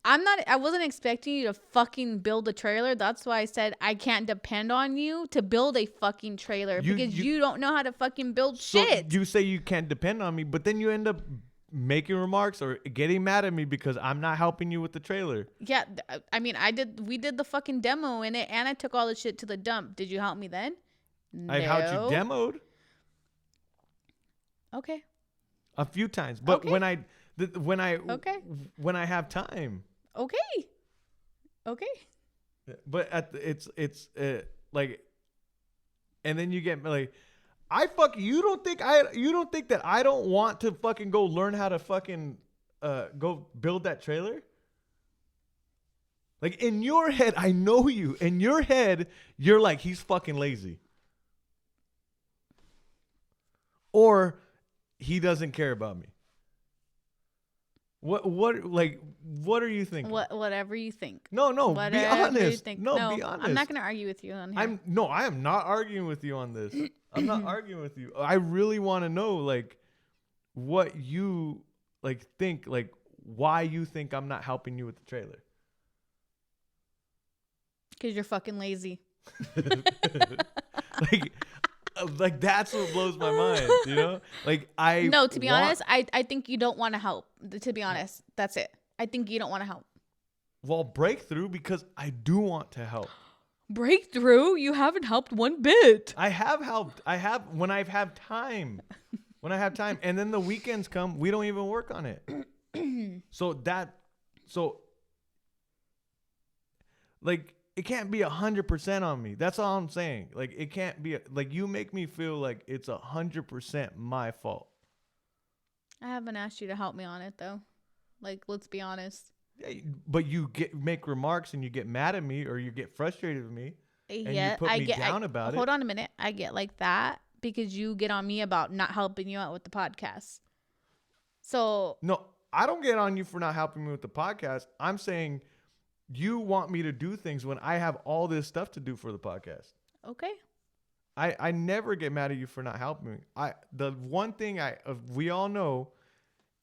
I wasn't expecting you to fucking build a trailer. That's why I said I can't depend on you to build a fucking trailer, because you don't know how to fucking build shit. You say you can't depend on me, but then you end up making remarks or getting mad at me because I'm not helping you with the trailer. Yeah, I mean, we did the fucking demo in it, and I took all the shit to the dump. Did you help me then? No. I helped you demoed. Okay. A few times, but okay. when I have time. Okay. But it's like, and then you get like, you don't think that I don't want to fucking go learn how to fucking go build that trailer? Like, in your head, I know you. In your head, you're like, he's fucking lazy. Or he doesn't care about me. What are you thinking? Whatever you think. No, be honest. No, be honest. I'm not going to argue with you on here. I am not arguing with you on this. I'm not arguing with you. I really want to know, like, what you think, like, why you think I'm not helping you with the trailer. Because you're fucking lazy. Like that's what blows my mind, you know? Like, to be honest, I think you don't want to help. To be honest, that's it. I think you don't want to help. Well, breakthrough, because I do want to help. Breakthrough? You haven't helped one bit. I have helped. I have when I've had time. When I have time, and then the weekends come, we don't even work on it. So like, it can't be 100% on me. That's all I'm saying. Like, it can't be like, you make me feel like it's 100% my fault. I haven't asked you to help me on it though. Like, let's be honest. Yeah, but you make remarks and you get mad at me, or you get frustrated with me, and you put me down about it. Hold on a minute. I get like that because you get on me about not helping you out with the podcast. So no, I don't get on you for not helping me with the podcast. I'm saying you want me to do things when I have all this stuff to do for the podcast. Okay. I never get mad at you for not helping me. The one thing we all know,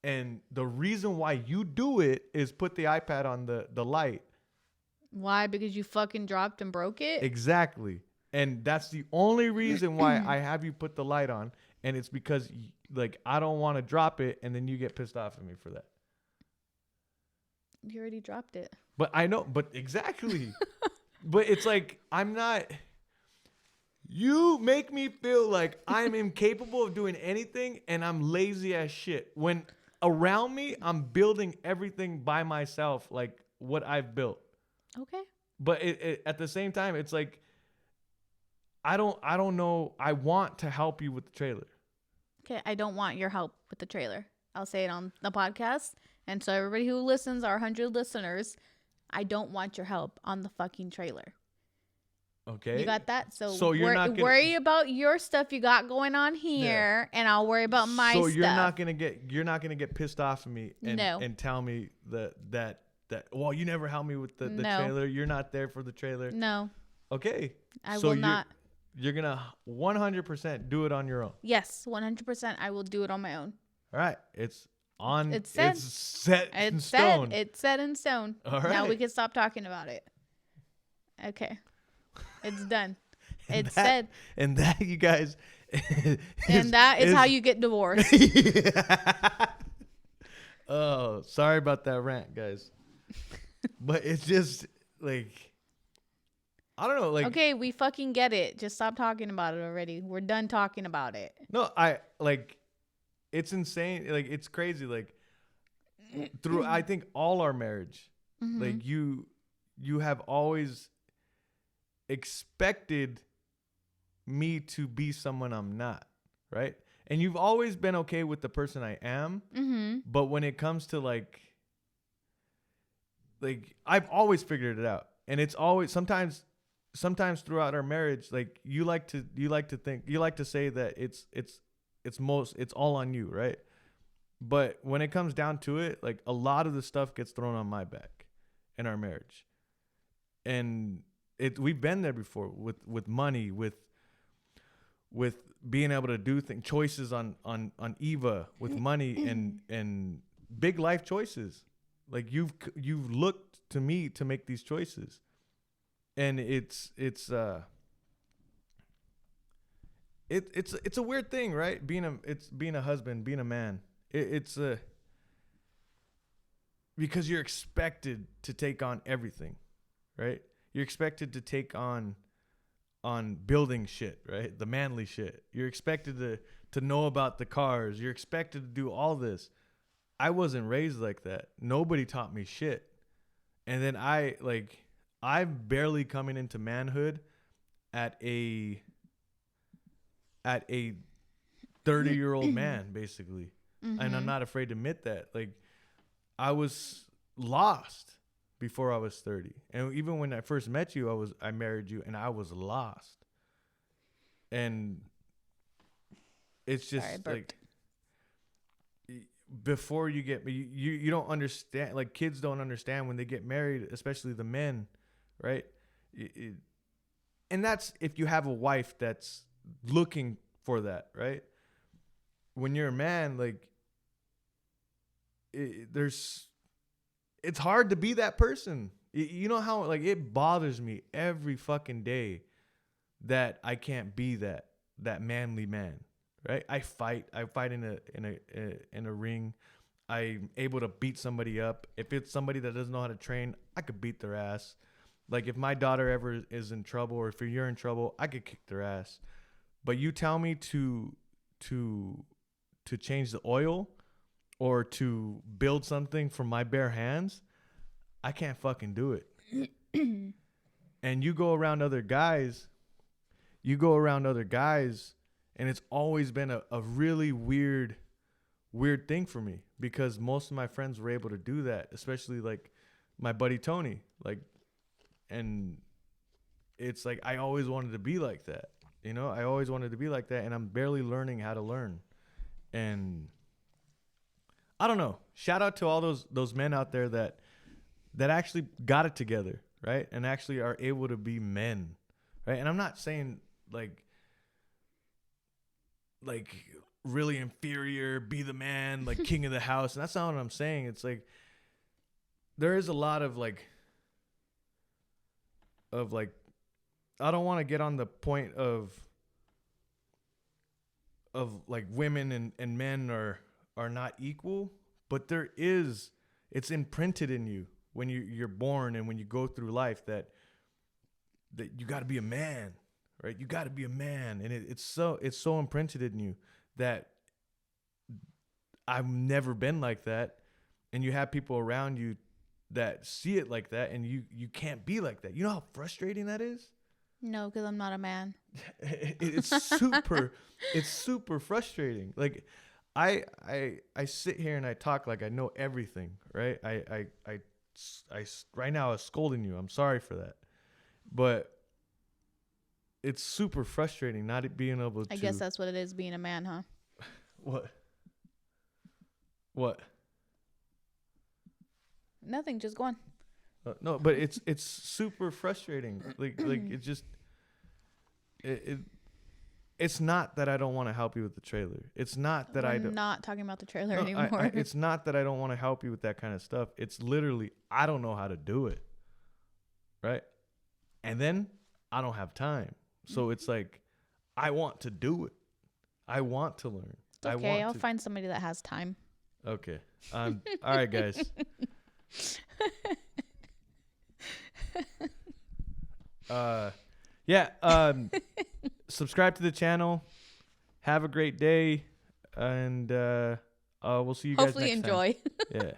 and the reason why you do it is put the iPad on the light. Why? Because you fucking dropped and broke it? Exactly. And that's the only reason why I have you put the light on. And it's because like I don't want to drop it and then you get pissed off at me for that. You already dropped it. But I know, but exactly. But it's like you make me feel like I'm incapable of doing anything and I'm lazy as shit. When around me, I'm building everything by myself, like what I've built. Okay. But at the same time, it's like, I don't know. I want to help you with the trailer. Okay. I don't want your help with the trailer. I'll say it on the podcast. And so everybody who listens, our 100 listeners, I don't want your help on the fucking trailer. Okay. You got that? So you're not gonna worry about your stuff you got going on here, and I'll worry about my stuff. So you're not gonna get pissed off at me and tell me that well, you never helped me with the trailer. You're not there for the trailer. No. Okay. I will not. You're gonna 100% do it on your own. Yes, 100%. I will do it on my own. All right. It's set in stone. It's set in stone. All right. Now we can stop talking about it. Okay. It's done. It's said. And that, you guys. That is how you get divorced. Oh, sorry about that rant, guys. But it's just like, I don't know. Like, okay, we fucking get it. Just stop talking about it already. We're done talking about it. No, it's insane. Like, it's crazy. Like, through, I think all our marriage, like you have always expected me to be someone I'm not, right? And you've always been okay with the person I am. But when it comes to like I've always figured it out. And it's always sometimes throughout our marriage, like you like to say that it's all on you, right? But when it comes down to it, like a lot of the stuff gets thrown on my back in our marriage. And we've been there before with money, with being able to do choices on Eva, with money and big life choices. Like you've looked to me to make these choices, and it's a weird thing, right? Being a husband, being a man. It's because you're expected to take on everything, right? You're expected to take on building shit, right? The manly shit. You're expected to know about the cars. You're expected to do all this. I wasn't raised like that. Nobody taught me shit. And then I'm barely coming into manhood at a 30-year-old man, basically. And I'm not afraid to admit that. Like, I was lost before I was 30. And even when I first met you, I married you and I was lost. And it's just like, before you get you don't understand, like kids don't understand when they get married, especially the men, right? And that's if you have a wife that's looking for that, right? When you're a man, like it's hard to be that person. You know how like it bothers me every fucking day that I can't be that manly man, right? I fight in a ring. I'm able to beat somebody up. If it's somebody that doesn't know how to train, I could beat their ass. Like if my daughter ever is in trouble, or if you're in trouble, I could kick their ass. But you tell me to change the oil or to build something from my bare hands, I can't fucking do it. And you go around other guys, and it's always been a really weird thing for me, because most of my friends were able to do that, especially like my buddy Tony. Like, and it's like I always wanted to be like that. You know, I always wanted to be like that, and I'm barely learning how to learn. And I don't know. Shout out to all those men out there that that actually got it together, right? And actually are able to be men, right? And I'm not saying like really inferior, be the man, like king of the house. And that's not what I'm saying. It's like there is a lot of like I don't want to get on the point of like women and men are not equal, but there is, it's imprinted in you when you're born and when you go through life that you got to be a man, right? You got to be a man, and it's so imprinted in you that I've never been like that, and you have people around you that see it like that, and you can't be like that. You know how frustrating that is? No, because I'm not a man. It's super frustrating. Like I sit here and I talk like I know everything, right? I right now I was scolding you. I'm sorry for that. But it's super frustrating not being able to. I guess that's what it is being a man, huh? What? Nothing, just go on. No, but it's super frustrating. Like it just it's not that I don't want to help you with the trailer. It's not that I'm not talking about the trailer anymore. It's not that I don't want to help you with that kind of stuff. It's literally I don't know how to do it. Right? And then I don't have time. So it's like I want to do it. I want to learn. It's okay. I'll find somebody that has time. Okay. All right, guys. Subscribe to the channel. Have a great day, and we'll see you guys Hopefully next enjoy. time. Yeah.